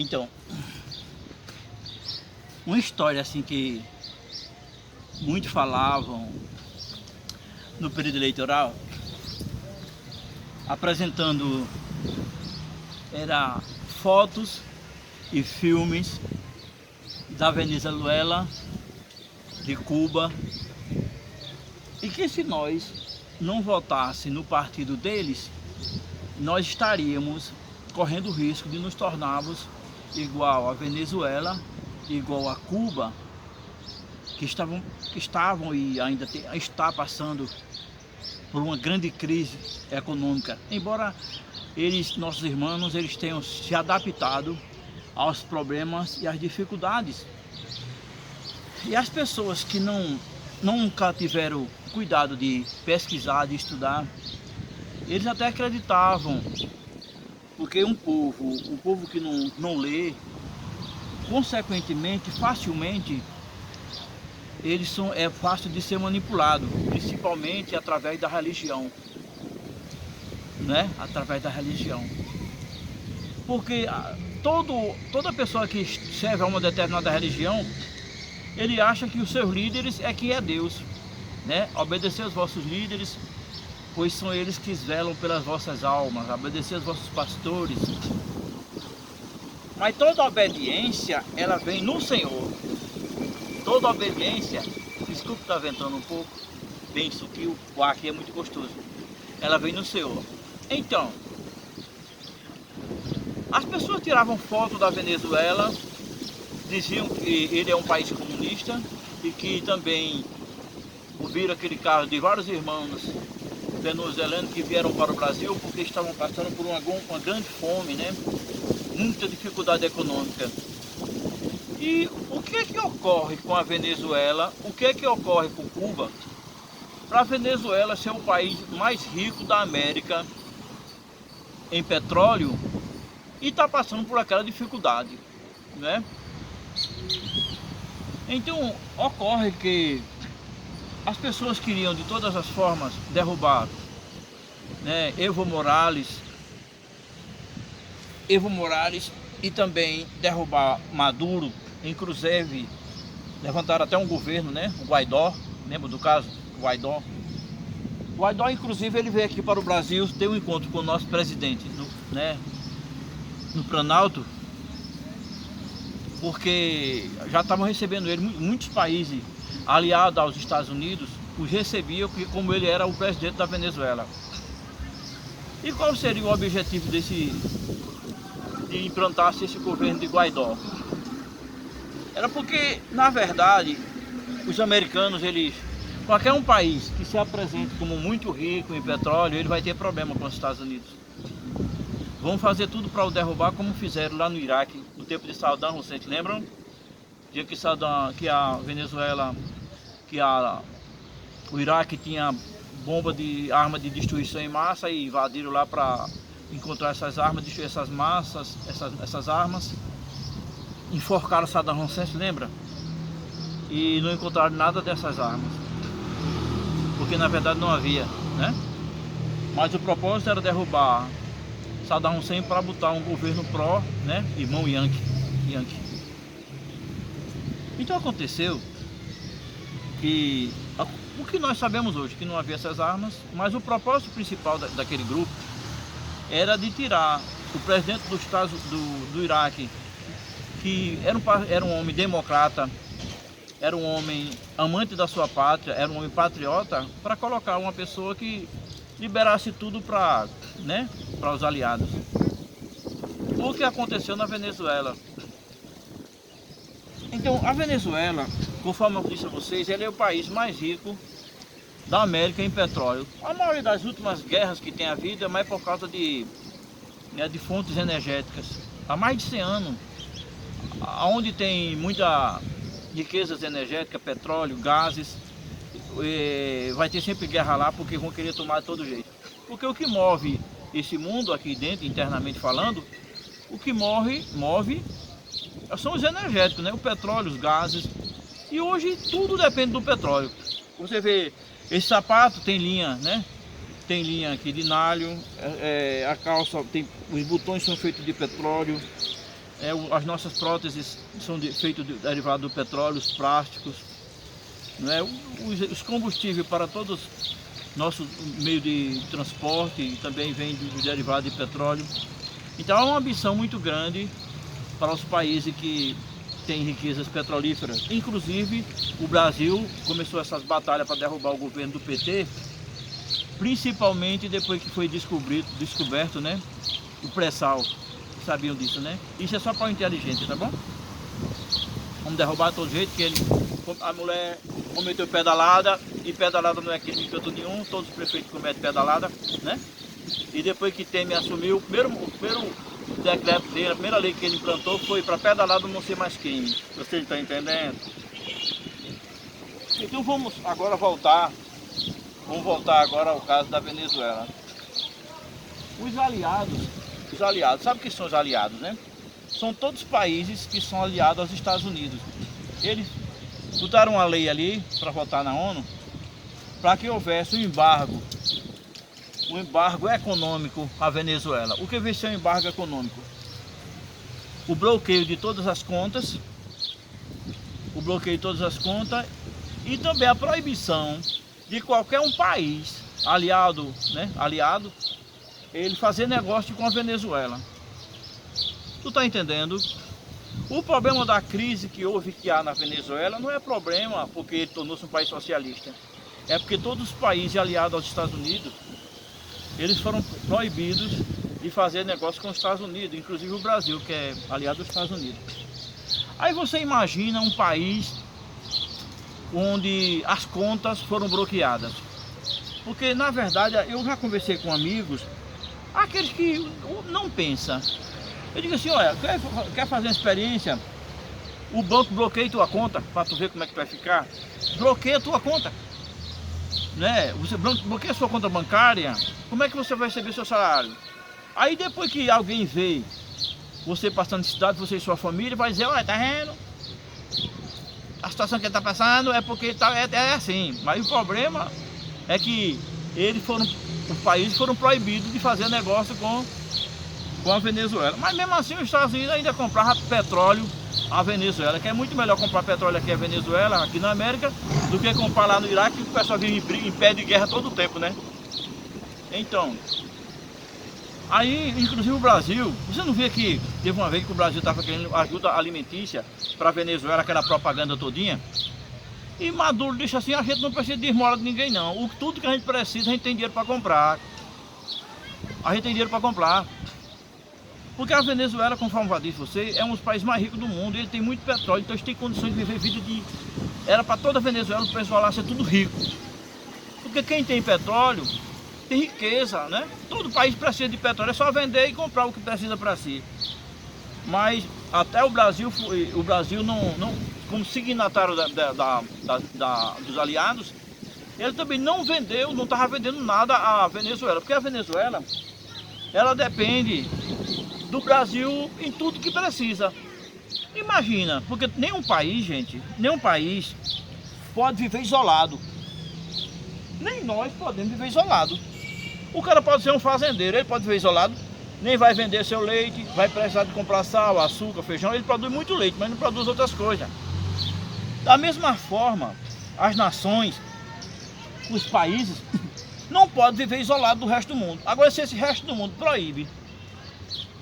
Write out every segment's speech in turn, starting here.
Então, uma história assim que muitos falavam no período eleitoral, apresentando era fotos e filmes da Venezuela, de Cuba, e que se nós não votasse no partido deles, nós estaríamos correndo o risco de nos tornarmos igual a Venezuela, igual a Cuba, que estavam e ainda está passando por uma grande crise econômica, embora eles, nossos irmãos, eles tenham se adaptado aos problemas e às dificuldades. E as pessoas que nunca tiveram cuidado de pesquisar, de estudar, eles até acreditavam, porque um povo que não lê, consequentemente, facilmente, é fácil de ser manipulado, principalmente através da religião, né? Através da religião. Porque toda pessoa que serve a uma determinada religião, ele acha que os seus líderes é quem é Deus, né? Obedecer aos vossos líderes, pois são eles que zelam pelas vossas almas, obedecer aos vossos pastores. Mas toda obediência, ela vem no Senhor. Toda obediência, desculpe estar ventando um pouco, bem isso aqui, o ar aqui é muito gostoso. Ela vem no Senhor. Então, as pessoas tiravam foto da Venezuela, diziam que ele é um país comunista e que também viram aquele carro de vários irmãos venezuelanos que vieram para o Brasil porque estavam passando por uma grande fome, né? Muita dificuldade econômica. E o que é que ocorre com a Venezuela? O que é que ocorre com Cuba? Para a Venezuela ser o país mais rico da América em petróleo e está passando por aquela dificuldade, né? Então ocorre que as pessoas queriam de todas as formas derrubar, né, Evo Morales e também derrubar Maduro, inclusive levantaram até um governo, né, o Guaidó, lembra do caso? O Guaidó, inclusive, ele veio aqui para o Brasil, ter um encontro com o nosso presidente, né, no Planalto, porque já estavam recebendo ele, muitos países aliados aos Estados Unidos, os recebiam como ele era o presidente da Venezuela. E qual seria o objetivo de implantar-se esse governo de Guaidó? Era porque, na verdade, os americanos, qualquer um país que se apresente como muito rico em petróleo, ele vai ter problema com os Estados Unidos. Vão fazer tudo para o derrubar, como fizeram lá no Iraque, no tempo de Saddam Hussein, lembram? Dia que a Venezuela, o Iraque tinha arma de destruição em massa e invadiram lá para encontrar essas armas, destruir essas massas, essas armas. Enforcaram Saddam Hussein, lembra? E não encontraram nada dessas armas, porque na verdade não havia, né? Mas o propósito era derrubar Saddam Hussein para botar um governo pró, né? Irmão Yankee. Então aconteceu que o que nós sabemos hoje, que não havia essas armas, mas o propósito principal daquele grupo era de tirar o presidente do Iraque, que era um homem democrata, era um homem amante da sua pátria, era um homem patriota, para colocar uma pessoa que liberasse tudo para, né, para os aliados. O que aconteceu na Venezuela? Então, a Venezuela, conforme eu disse a vocês, ela é o país mais rico da América em petróleo. A maioria das últimas guerras que tem havido é mais por causa de fontes energéticas. Há mais de 100 anos, onde tem muita riquezas energéticas, petróleo, gases, vai ter sempre guerra lá, porque vão querer tomar de todo jeito. Porque o que move esse mundo aqui dentro, internamente falando, o que move são os energéticos, né? O petróleo, os gases. E hoje tudo depende do petróleo. Você vê, esse sapato tem linha, né? Tem linha aqui de nalho, a calça, os botões são feitos de petróleo, As nossas próteses são feitas derivadas do petróleo, os plásticos, né? Os combustíveis para todos nosso meio de transporte e também vem do derivado de petróleo. Então é uma ambição muito grande para os países que têm riquezas petrolíferas. Inclusive o Brasil começou essas batalhas para derrubar o governo do PT, principalmente depois que foi descoberto, né, o pré-sal. Sabiam disso, né? Isso é só para o inteligente, tá bom? Vamos derrubar de todo jeito, que a mulher cometeu pedalada, e pedalada não é crime em canto nenhum, todos os prefeitos cometem pedalada, né? E depois que Temer assumiu, o primeiro decreto dele, a primeira lei que ele implantou foi para pedalada não ser mais crime. Você está entendendo? Então vamos voltar agora ao caso da Venezuela. Os aliados, sabe o que são os aliados, né? São todos os países que são aliados aos Estados Unidos. Eles botaram uma lei ali para votar na ONU para que houvesse um embargo econômico à Venezuela. O que vai ser um embargo econômico? O bloqueio de todas as contas, e também a proibição de qualquer um país aliado, ele fazer negócio com a Venezuela. Tu tá entendendo? O problema da crise que há na Venezuela não é problema porque ele tornou-se um país socialista. É porque todos os países aliados aos Estados Unidos, eles foram proibidos de fazer negócio com os Estados Unidos, inclusive o Brasil, que é aliado aos Estados Unidos. Aí você imagina um país onde as contas foram bloqueadas. Porque na verdade eu já conversei com amigos, aqueles que não pensam. Eu digo assim, olha, quer fazer uma experiência? O banco bloqueia tua conta, para tu ver como é que tu vai ficar. Bloqueia a tua conta, né? Você bloqueia a sua conta bancária, como é que você vai receber seu salário? Aí depois que alguém vê você passando necessidade, você e sua família, vai dizer, olha, tá vendo? A situação que ele está passando é porque é assim. Mas o problema é que os países foram proibidos de fazer negócio com a Venezuela. Mas mesmo assim os Estados Unidos ainda compravam petróleo à Venezuela, que é muito melhor comprar petróleo aqui à Venezuela, aqui na América, do que comprar lá no Iraque, que o pessoal vive em pé de guerra todo o tempo, né? Então, aí inclusive o Brasil, você não vê que teve uma vez que o Brasil estava querendo ajuda alimentícia para a Venezuela, aquela propaganda todinha? E Maduro disse assim, a gente não precisa de esmola de ninguém não, tudo que a gente precisa a gente tem dinheiro para comprar. Porque a Venezuela, conforme eu disse você, é um dos países mais ricos do mundo, ele tem muito petróleo, então eles têm condições de viver vida de... Era para toda a Venezuela, o pessoal lá ser tudo rico. Porque quem tem petróleo tem riqueza, né? Todo país precisa de petróleo, é só vender e comprar o que precisa para si. Mas até o Brasil não como signatário dos aliados, ele também não vendeu, não estava vendendo nada à Venezuela, porque a Venezuela, ela depende do Brasil em tudo que precisa. Imagina, porque nenhum país pode viver isolado. Nem nós podemos viver isolado. O cara pode ser um fazendeiro, ele pode viver isolado, nem vai vender seu leite, vai precisar de comprar sal, açúcar, feijão, ele produz muito leite, mas não produz outras coisas. Da mesma forma, as nações, os países, não podem viver isolados do resto do mundo. Agora, se esse resto do mundo proíbe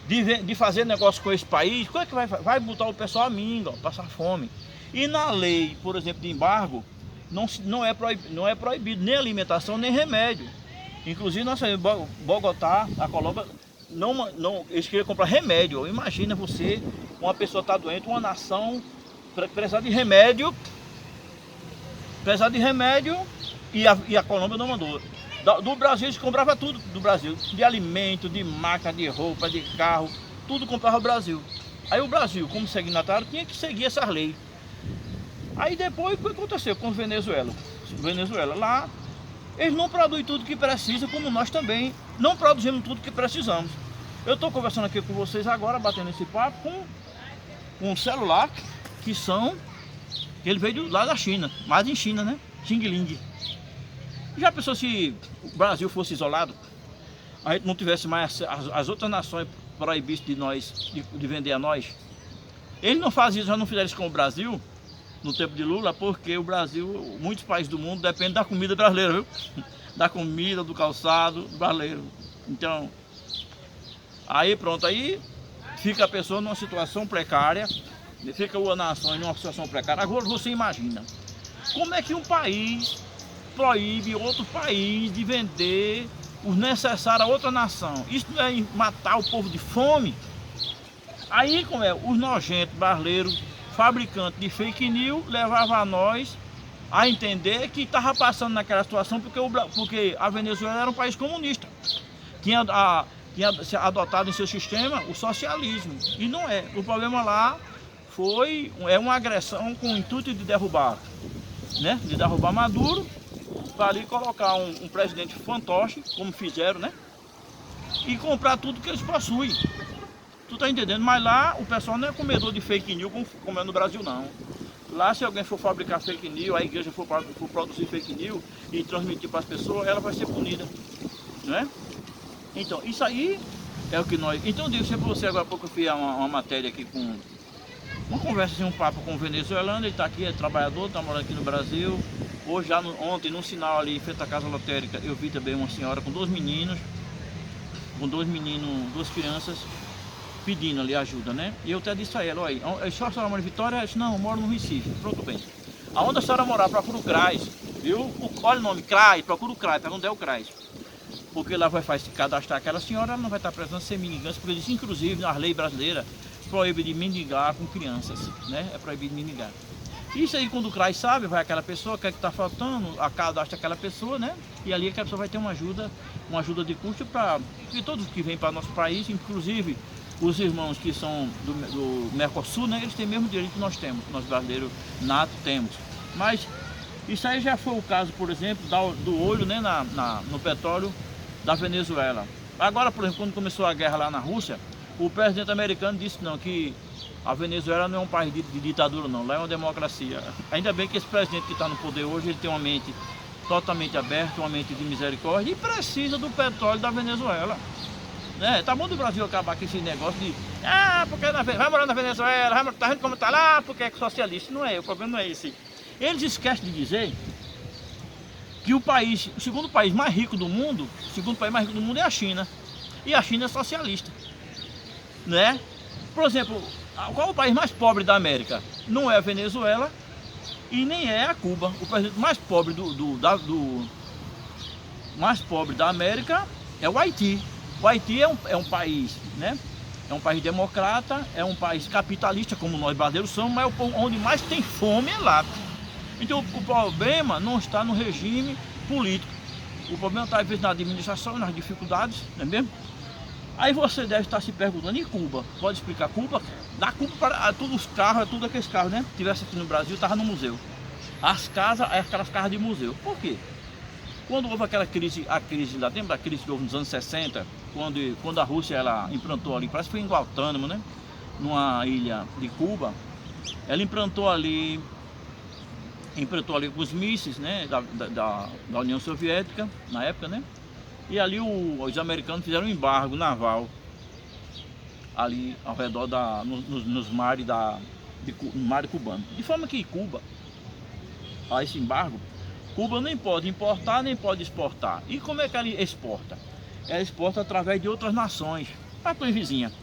de fazer negócio com esse país, como é que vai botar o pessoal a minga, passar fome? E na lei, por exemplo, de embargo, não é proibido nem alimentação, nem remédio. Inclusive, nossa Bogotá, a Colômbia, eles queriam comprar remédio. Imagina você, uma pessoa está doente, uma nação precisar de remédio, e a Colômbia não mandou. Do Brasil eles compravam tudo do Brasil, de alimento, de máquina, de roupa, de carro, tudo comprava o Brasil. Aí o Brasil, como signatário, tinha que seguir essas leis. Aí depois o que aconteceu com Venezuela? Lá, eles não produzem tudo que precisa, como nós também não produzimos tudo que precisamos. Eu estou conversando aqui com vocês agora, batendo esse papo com um celular que ele veio lá da China, mas em China, né? Xing Ling. Já pensou se o Brasil fosse isolado, a gente não tivesse mais as outras nações proibissem de vender a nós? Eles não fazem isso, já não fizeram isso com o Brasil, no tempo de Lula, porque o Brasil, muitos países do mundo dependem da comida brasileira, viu? Da comida, do calçado brasileiro. Então, aí pronto, aí fica a pessoa numa situação precária, fica a nação em uma situação precária. Agora você imagina, como é que um país proíbe outro país de vender os necessários a outra nação? Isso não é matar o povo de fome? Aí como é, os nojentos brasileiros, fabricantes de fake news, levavam a nós a entender que estava passando naquela situação porque a Venezuela era um país comunista. Tinha adotado em seu sistema o socialismo. E não é. O problema lá é uma agressão com o intuito de derrubar, né? De derrubar Maduro, para ali colocar um presidente fantoche, como fizeram, né? E comprar tudo que eles possuem. Tu tá entendendo? Mas lá o pessoal não é comedor de fake news como é no Brasil, não. Lá, se alguém for fabricar fake news, a igreja for produzir fake news e transmitir para as pessoas, ela vai ser punida, né? Então, isso aí é o que nós... Então, eu disse para você, agora há pouco eu fiz uma matéria aqui com... Uma conversa, assim, um papo com um venezuelano, ele está aqui, é trabalhador, está morando aqui no Brasil. Hoje, ontem, num sinal ali, em frente à casa lotérica, eu vi também uma senhora com dois meninos, duas crianças, pedindo ali ajuda, né? E eu até disse a ela, olha, a senhora mora em Vitória? Ela disse, não, eu moro no Recife. Pronto, bem. Aonde a senhora morar, procura o CRAS, viu? Olha o nome, CRAS, procura o CRAS, pergunta onde é o CRAS. Porque lá vai se cadastrar aquela senhora, ela não vai estar precisando ser mendigante, porque isso, inclusive, na lei brasileira, proíbe de mendigar com crianças, né? É proibido de mendigar. Isso aí, quando o CRAS sabe, vai aquela pessoa, o que é que está faltando, cadastra aquela pessoa, né? E ali aquela pessoa vai ter uma ajuda de custo para todos que vêm para nosso país, inclusive os irmãos que são do Mercosul, né, eles têm o mesmo direito que nós temos, que nós brasileiros nato temos. Mas isso aí já foi o caso, por exemplo, do olho, né, no petróleo da Venezuela. Agora, por exemplo, quando começou a guerra lá na Rússia, o presidente americano disse não, que a Venezuela não é um país de ditadura não, lá é uma democracia. Ainda bem que esse presidente que está no poder hoje, ele tem uma mente totalmente aberta, uma mente de misericórdia e precisa do petróleo da Venezuela. Tá bom do Brasil acabar com esse negócio de porque vai morar na Venezuela, tá vendo como tá lá, porque é socialista. Não é, o problema não é esse. Eles esquecem de dizer que o segundo país mais rico do mundo, é a China. E a China é socialista, né? Por exemplo, qual é o país mais pobre da América? Não é a Venezuela e nem é a Cuba. O país mais pobre mais pobre da América é o Haiti. O Haiti é um país, né? É um país democrata, é um país capitalista, como nós brasileiros somos, mas onde mais tem fome é lá. Então o problema não está no regime político. O problema está, às vezes, na administração, nas dificuldades, não é mesmo? Aí você deve estar se perguntando, e Cuba? Pode explicar Cuba? Da Cuba para todos os carros, tudo aqueles carros, né? Se tivesse aqui no Brasil, estava no museu. As casas, aquelas casas de museu. Por quê? Quando houve aquela crise, lembra da crise que houve nos anos 60, quando a Rússia ela implantou ali, parece que foi em Guantánamo, né? Numa ilha de Cuba, ela implantou ali com os mísseis, né? Da União Soviética, na época, né? E ali os americanos fizeram um embargo naval ali ao redor nos mares no mar cubano. De forma que Cuba, a esse embargo, Cuba nem pode importar, nem pode exportar. E como é que ela exporta? Ela exporta através de outras nações, patrões vizinhas.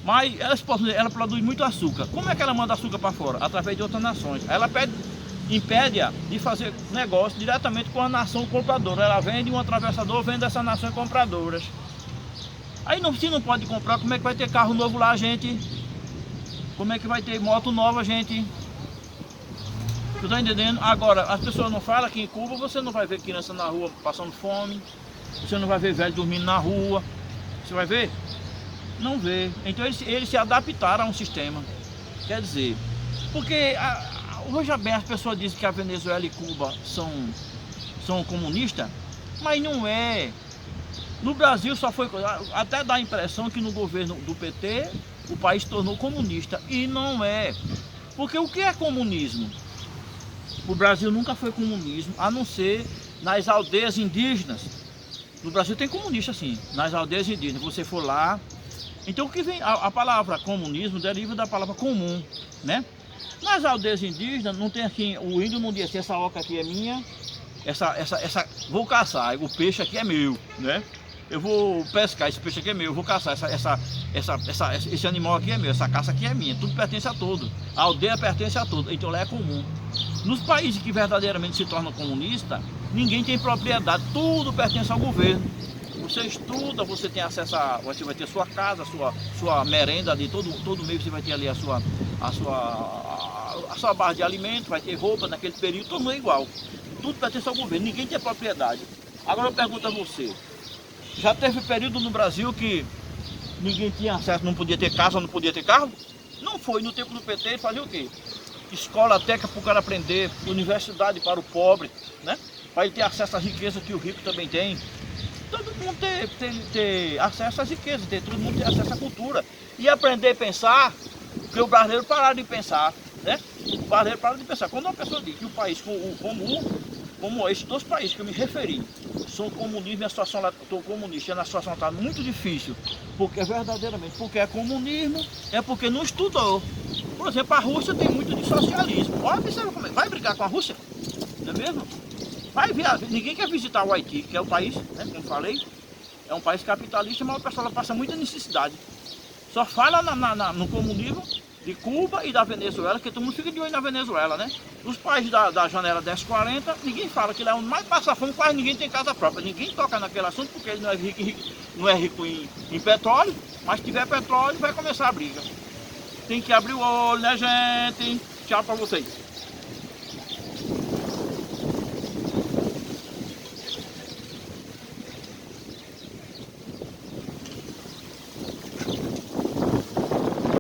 Mas ela produz muito açúcar. Como é que ela manda açúcar para fora? Através de outras nações. Ela impede-a de fazer negócio diretamente com a nação compradora. Ela vende um atravessador, vende essa nação compradoras. Aí se não pode comprar, como é que vai ter carro novo lá, gente? Como é que vai ter moto nova, gente? Tu tá entendendo? Agora, as pessoas não falam que em Cuba você não vai ver criança na rua passando fome, você não vai ver velho dormindo na rua, você vai ver? Não vê. Então eles se adaptaram a um sistema. Quer dizer, porque veja bem, as pessoas dizem que a Venezuela e Cuba são comunistas, mas não é. No Brasil só foi, até dá a impressão que no governo do PT o país tornou comunista, e não é. Porque o que é comunismo? O Brasil nunca foi comunismo, a não ser nas aldeias indígenas. No Brasil tem comunista sim, nas aldeias indígenas. Você for lá, Então o que vem, a palavra comunismo deriva da palavra comum, né? Nas aldeias indígenas não tem assim, o índio não diz assim, essa oca aqui é minha, vou caçar, o peixe aqui é meu, né? Eu vou pescar, esse peixe aqui é meu, eu vou caçar, esse animal aqui é meu, essa caça aqui é minha, tudo pertence a todo. A aldeia pertence a todo, então lá é comum. Nos países que verdadeiramente se tornam comunistas, ninguém tem propriedade, tudo pertence ao governo. Você estuda, você tem acesso a, você vai ter sua casa, sua merenda ali, todo mês você vai ter ali a sua barra de alimento, vai ter roupa naquele período, todo mundo é igual. Tudo pertence ao governo, ninguém tem propriedade. Agora eu pergunto a você, já teve período no Brasil que ninguém tinha acesso, não podia ter casa, não podia ter carro? Não foi, no tempo do PT ele fazia o quê? Escola técnica para o cara aprender, universidade para o pobre, né? Para ele ter acesso às riquezas que o rico também tem. Todo mundo ter acesso às riquezas, todo mundo ter acesso à cultura. E aprender a pensar, porque o brasileiro pararam de pensar, né? O brasileiro pararam de pensar. Quando uma pessoa diz que o país, como esses dois países que eu me referi, são comunismo e a situação lá, estou comunista, a situação está muito difícil, porque verdadeiramente, porque é comunismo, é porque não estudou. Por exemplo, a Rússia tem muito de socialismo. Olha, vai brigar com a Rússia, não é mesmo? Ninguém quer visitar o Haiti, que é o país, né, como falei, é um país capitalista, mas o pessoal passa muita necessidade. Só fala no comunismo de Cuba e da Venezuela, que todo mundo fica de olho na Venezuela, né? Os países da janela 1040, ninguém fala que lá é onde mais passa fome, quase ninguém tem casa própria. Ninguém toca naquele assunto porque ele não é rico em petróleo, mas se tiver petróleo vai começar a briga. Tem que abrir o olho, né, gente? Tchau pra vocês.